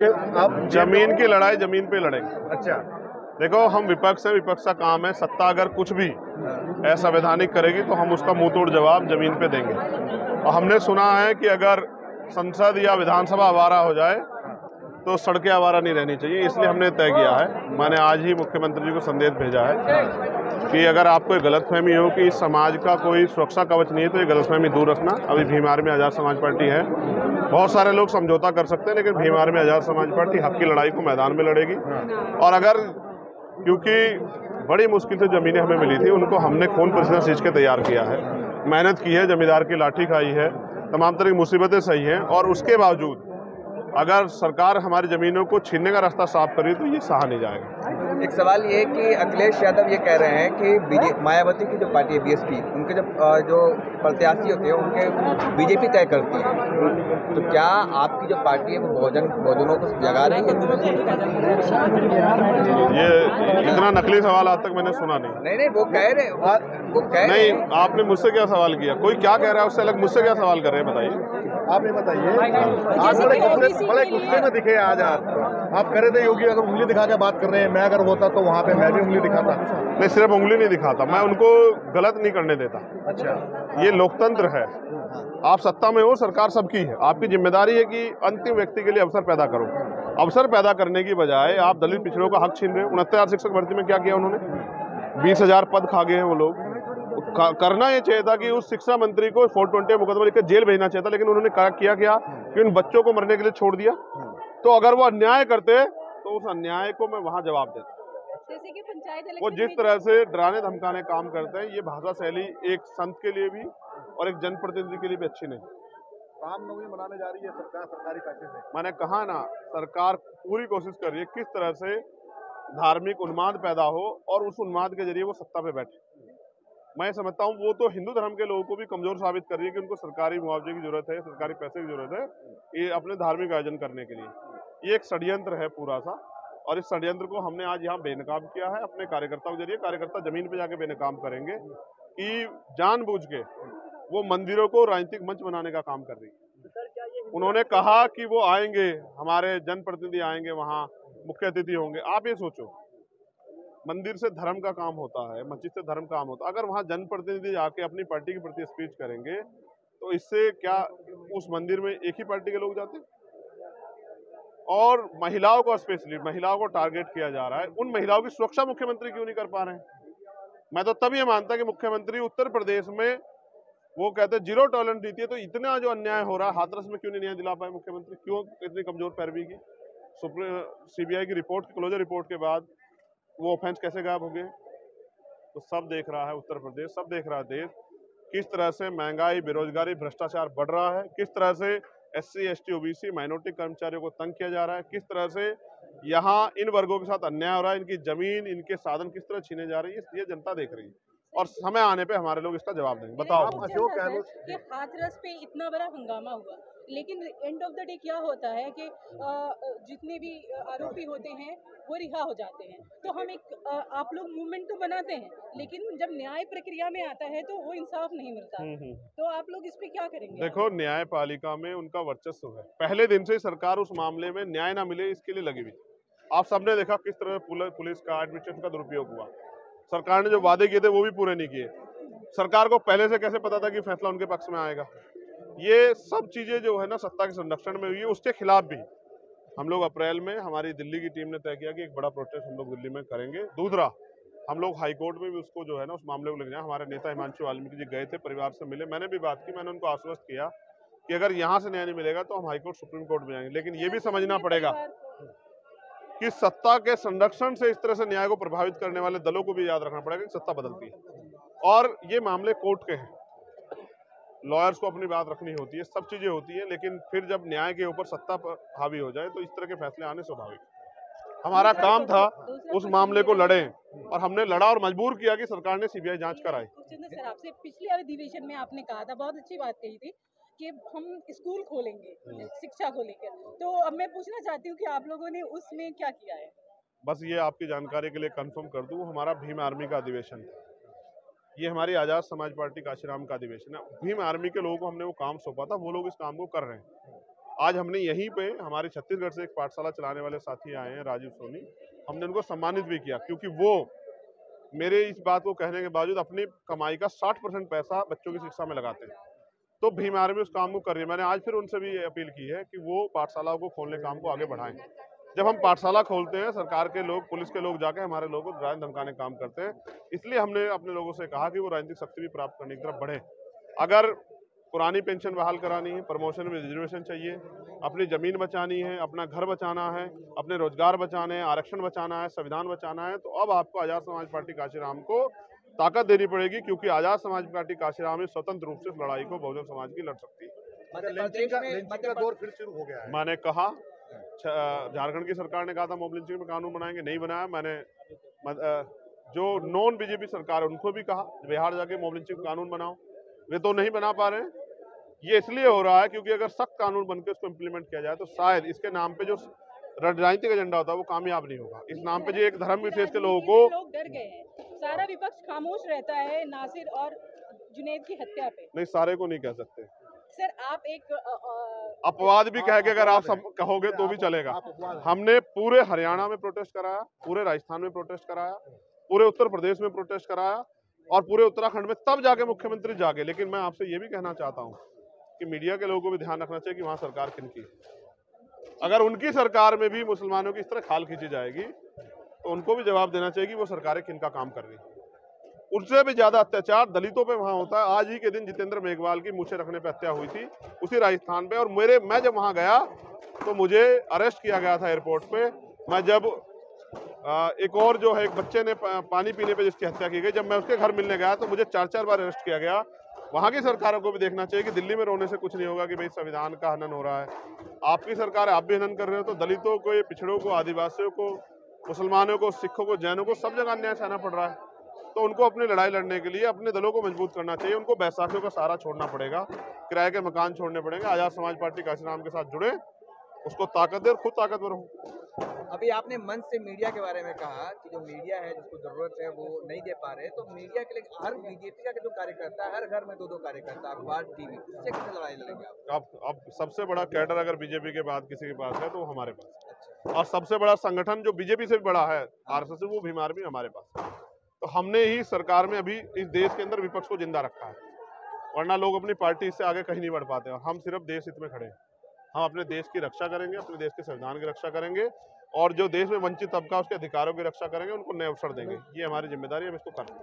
आप जमीन की लड़ाई जमीन पे लड़ेंगे। अच्छा। देखो, हम विपक्ष है, विपक्ष का काम है, सत्ता अगर कुछ भी असंवैधानिक करेगी तो हम उसका मुंह तोड़ जवाब जमीन पे देंगे। और हमने सुना है कि अगर संसद या विधानसभा आवारा हो जाए तो सड़कें आवारा नहीं रहनी चाहिए, इसलिए हमने तय किया है। मैंने आज ही मुख्यमंत्री जी को संदेश भेजा है कि अगर आपको ये गलतफहमी हो कि इस समाज का कोई सुरक्षा कवच नहीं है तो ये गलतफहमी दूर रखना। अभी भीम आर्मी आजाद समाज पार्टी है, बहुत सारे लोग समझौता कर सकते हैं, लेकिन भीम आर्मी आजाद समाज पार्टी हक की लड़ाई को मैदान में लड़ेगी। और अगर, क्योंकि बड़ी मुश्किल से जमीनें हमें मिली थी, उनको हमने खून पसीना सींच के तैयार किया है, मेहनत की है, जमींदार की लाठी खाई है, तमाम तरह की मुसीबतें सही हैं, और उसके बावजूद अगर सरकार हमारी जमीनों को छीनने का रास्ता साफ करी तो ये सहा नहीं जाएगा। एक सवाल ये है कि अखिलेश यादव ये कह रहे हैं कि मायावती की जो पार्टी है बीएसपी, उनके जो प्रत्याशी होते हैं उनके बीजेपी तय करती है, तो क्या आपकी जो पार्टी है वो बहुजनों को जगा रही है? ये इतना नकली सवाल आज तक मैंने सुना नहीं। नहीं, वो कह रहे नहीं, आपने मुझसे क्या सवाल किया? कोई क्या कह रहा है उससे अलग मुझसे क्या सवाल कर रहे हैं, बताइए। आप ये बताइए, आप बड़े गुस्से में दिखे आज। आप कह रहे थे योगी अगर उंगली दिखा के बात कर रहे हैं, मैं अगर होता तो वहाँ पे मैं भी उंगली दिखाता। नहीं, सिर्फ उंगली नहीं दिखाता, मैं उनको गलत नहीं करने देता। अच्छा, ये लोकतंत्र है, आप सत्ता में हो, सरकार सबकी है, आपकी जिम्मेदारी है कि अंतिम व्यक्ति के लिए अवसर पैदा करो। अवसर पैदा करने की बजाय आप दलित पिछड़ों का हक छीन रहे हो। 69 शिक्षक भर्ती में क्या किया उन्होंने? 20,000 पद खा गए हैं वो लोग। करना ये चाहिए था कि उस शिक्षा मंत्री को 420 मुकदमा लिखकर जेल भेजना चाहिए था, लेकिन उन्होंने किया क्या कि उन बच्चों को मरने के लिए छोड़ दिया। तो अगर वो अन्याय करते तो उस अन्याय को मैं वहां जवाब देता। जैसे कि पंचायत वो जिस तरह से डराने धमकाने काम करते हैं, ये भाषा शैली एक संत के लिए भी और एक जनप्रतिनिधि के लिए भी अच्छी नहीं। रामनवमी मनाने जा रही है सरकार सरकारी पैसे से। मैंने कहा ना, सरकार पूरी कोशिश कर रही है किस तरह से धार्मिक उन्माद पैदा हो और उस उन्माद के जरिए वो सत्ता पे बैठे। मैं समझता हूँ वो तो हिंदू धर्म के लोगों को भी कमजोर साबित कर रही है कि उनको सरकारी मुआवजे की जरूरत है, सरकारी पैसे की जरूरत है ये अपने धार्मिक आयोजन करने के लिए। ये एक षड्यंत्र है पूरा सा, और इस षड्यंत्र को हमने आज यहाँ बेनकाब किया है अपने कार्यकर्ताओं के जरिए। कार्यकर्ता जमीन पे जाके बेनकाब करेंगे कि जानबूझ के वो मंदिरों को राजनीतिक मंच बनाने का काम कर रही है। उन्होंने कहा कि वो आएंगे, हमारे जनप्रतिनिधि आएंगे, वहां मुख्य अतिथि होंगे। आप ये सोचो, मंदिर से धर्म का काम होता है, मस्जिद से धर्म का काम होता है, अगर वहां जनप्रतिनिधि आके अपनी पार्टी के प्रति स्पीच करेंगे तो इससे क्या उस मंदिर में एक ही पार्टी के लोग जाते? और महिलाओं को, स्पेशली महिलाओं को टारगेट किया जा रहा है। उन महिलाओं की सुरक्षा मुख्यमंत्री क्यों नहीं कर पा रहे हैं? मैं तो तब ये मानता कि मुख्यमंत्री उत्तर प्रदेश में, वो कहते हैं 0 टॉलरेंस नीति है, तो इतना जो अन्याय हो रहा है हाथरस में क्यों नहीं न्याय दिला पाए मुख्यमंत्री? क्यों इतनी कमजोर पैरवी की? सीबीआई की रिपोर्ट, क्लोजर रिपोर्ट के बाद वो ऑफेंस कैसे गायब हो गए? तो सब देख रहा है उत्तर प्रदेश, सब देख रहा है देश, किस तरह से महंगाई, बेरोजगारी, भ्रष्टाचार बढ़ रहा है, किस तरह से SC, ST, OBC माइनॉरिटी कर्मचारियों को तंग किया जा रहा है, किस तरह से यहाँ इन वर्गों के साथ अन्याय हो रहा है, इनकी जमीन, इनके साधन किस तरह छीने जा रही है, ये जनता देख रही है। और समय आने पे हमारे लोग इसका जवाब देंगे। बताओ। अशोक गहलोत कि हाथरस पे इतना बड़ा हंगामा हुआ, लेकिन एंड ऑफ द डे क्या होता है कि जितने भी आरोपी होते हैं वो रिहा हो जाते हैं। तो हम एक आप लोग मूवमेंट तो बनाते हैं, लेकिन जब न्याय प्रक्रिया में आता है तो वो इंसाफ नहीं मिलता। तो आप लोग इस पे क्या करेंगे? देखो, न्यायपालिका में उनका वर्चस्व है, पहले दिन से सरकार उस मामले में न्याय ना मिले इसके लिए लगी हुई। आप सबने देखा किस तरह पुलिस का, एडमिनिस्ट्रेशन का दुरुपयोग हुआ। सरकार ने जो वादे किए थे वो भी पूरे नहीं किए। सरकार को पहले से कैसे पता था कि फैसला उनके पक्ष में आएगा? ये सब चीजें जो है ना सत्ता के संरक्षण में हुई है, उसके खिलाफ भी हम लोग अप्रैल में, हमारी दिल्ली की टीम ने तय किया कि एक बड़ा प्रोटेस्ट हम लोग दिल्ली में करेंगे। दूसरा, हम लोग हाईकोर्ट में भी उसको जो है ना उस मामले को लेकर जाए। हमारे नेता हिमांशु वाल्मीकि जी गए थे, परिवार से मिले, मैंने भी बात की, मैंने उनको आश्वस्त किया कि अगर यहाँ से न्याय नहीं मिलेगा तो हम हाईकोर्ट, सुप्रीम कोर्ट में जाएंगे। लेकिन ये भी समझना पड़ेगा कि सत्ता के संरक्षण से इस तरह से न्याय को प्रभावित करने वाले दलों को भी याद रखना पड़ेगा कि सत्ता बदलती है और ये मामले कोर्ट के हैं। लॉयर्स को अपनी बात रखनी होती है, सब चीजें होती है, लेकिन फिर जब न्याय के ऊपर सत्ता पर हावी हो जाए तो इस तरह के फैसले आने स्वाभाविक। हमारा काम था उस मामले को लड़े, और हमने लड़ा और मजबूर किया कि सरकार ने सीबीआई जांच कराई। सर, आपसे पिछले अधिवेशन में आपने कहा था, बहुत अच्छी बात कही थी कि हम स्कूल खोलेंगे शिक्षा को लेकर। तो अब मैं पूछना चाहती हूँ कि आप लोगों ने उसमें क्या किया है? बस ये आपकी जानकारी के लिए कंफर्म कर दूं, हमारा भीम आर्मी का अधिवेशन था। ये हमारी आजाद समाज पार्टी काशीराम का अधिवेशन है। भीम आर्मी के लोगों को हमने वो काम सौंपा था, वो लोग इस काम को कर रहे हैं। आज हमने यहीं पे हमारे छत्तीसगढ़ से एक पाठशाला चलाने वाले साथी आए हैं, राजीव सोनी, हमने उनको सम्मानित भी किया क्योंकि वो मेरे इस बात को कहने के बावजूद अपनी कमाई का 60% पैसा बच्चों की शिक्षा में लगाते हैं। तो भीम आर्मी उस काम को कर रही है। मैंने आज फिर उनसे भी अपील की है कि वो पाठशालाओं को खोलने काम को आगे बढ़ाएं। जब हम पाठशाला खोलते हैं, सरकार के लोग, पुलिस के लोग जाके हमारे लोगों को डराने धमकाने काम करते हैं। इसलिए हमने अपने लोगों से कहा कि वो राजनीतिक शक्ति भी प्राप्त करने की तरफ बढ़े। अगर पुरानी पेंशन बहाल करानी है, प्रमोशन में रिजर्वेशन चाहिए, अपनी जमीन बचानी है, अपना घर बचाना है, अपने रोजगार बचाने हैं, आरक्षण बचाना है, संविधान बचाना है, तो अब आपको आजाद समाज पार्टी कांशीराम को ताकत देनी पड़ेगी क्योंकि आजाद समाज पार्टी कांशीराम स्वतंत्र रूप से इस लड़ाई को बहुजन समाज की लड़ सकती है। लिंचिंग का दौर फिर शुरू हो गया है। मैंने कहा, झारखंड की सरकार ने कहा था मॉब लिंचिंग में कानून बनाएंगे, नहीं बनाया। मैंने जो नॉन बीजेपी सरकार है उनको भी कहा बिहार जाके मॉब लिंचिंग कानून बनाओ, वे तो नहीं बना पा रहे हैं। ये इसलिए हो रहा है क्योंकि अगर सख्त कानून बनकर उसको इम्प्लीमेंट किया जाए तो शायद इसके नाम पे जो राजनीतिक एजेंडा होता है वो कामयाब नहीं होगा। इस नाम पे जो एक धर्म विशेष के लोगों को लोग डर गए हैं, सारा विपक्ष खामोश रहता है नासिर और जुनैद की हत्या पे। नहीं, सारे को नहीं कह सकते सर, आप एक अपवाद भी कह के अगर आप सब कहोगे तो भी चलेगा। हमने पूरे हरियाणा में प्रोटेस्ट कराया, पूरे राजस्थान में प्रोटेस्ट कराया, पूरे उत्तर प्रदेश में प्रोटेस्ट कराया और पूरे उत्तराखंड में, तब जाके मुख्यमंत्री जागे। लेकिन मैं आपसे ये भी कहना चाहता हूँ कि मीडिया के लोगों को भी ध्यान रखना चाहिए कि वहाँ सरकार किनकी है। अगर उनकी सरकार में भी मुसलमानों की इस तरह खाल खींची जाएगी तो उनको भी जवाब देना चाहिए कि वो सरकारें किनका काम कर रही है। उससे भी ज्यादा अत्याचार दलितों पे वहां होता है। आज ही के दिन जितेंद्र मेघवाल की मूछें रखने पे हत्या हुई थी उसी राजस्थान पे, और मैं जब वहां गया तो मुझे अरेस्ट किया गया था एयरपोर्ट पे। मैं जब एक और जो है एक बच्चे ने पानी पीने पे जिसकी हत्या की गई, जब मैं उसके घर मिलने गया तो मुझे 4 बार अरेस्ट किया गया। वहां की सरकारों को भी देखना चाहिए कि दिल्ली में रोने से कुछ नहीं होगा कि भाई संविधान का हनन हो रहा है। आपकी सरकार है, आप भी हनन कर रहे हो, तो दलितों को, पिछड़ों को, आदिवासियों को, मुसलमानों को, सिखों को, जैनों को, सब जगह अन्याय सहना पड़ रहा है। तो उनको अपनी लड़ाई लड़ने के लिए अपने दलों को मजबूत करना चाहिए। उनको बैसाखियों का सहारा छोड़ना पड़ेगा, किराए के मकान छोड़ने पड़ेंगे, आजाद समाज पार्टी कांशीराम के साथ जुड़े, उसको ताकत दे और खुद ताकतवर हो। अभी आपने मंच से मीडिया के बारे में कहा कि जो मीडिया है जिसको जरूरत है वो नहीं दे पा रहे, तो मीडिया के लिए हर बीजेपी का जो कार्यकर्ता है, हर घर में 2-2 कार्यकर्ता, अखबार, टीवी, इससे कैसे लड़ाई लड़ेंगे आप? अब सबसे बड़ा कैडर अगर बीजेपी के बाद किसी के पास है तो हमारे पास। अच्छा। और सबसे बड़ा संगठन जो बीजेपी से भी बड़ा है, आरएसएस, वो भीम आर्मी हमारे पास। तो हमने ही सरकार में अभी इस देश के अंदर विपक्ष को जिंदा रखा है, वरना लोग अपनी पार्टी से आगे कहीं नहीं बढ़ पाते। और हम सिर्फ देश हित में खड़े हैं। हम अपने देश की रक्षा करेंगे, अपने देश के संविधान की रक्षा करेंगे और जो देश में वंचित तबका उसके अधिकारों की रक्षा करेंगे, उनको नए अवसर देंगे। ये हमारी जिम्मेदारी है, हम इसको कर रहे हैं।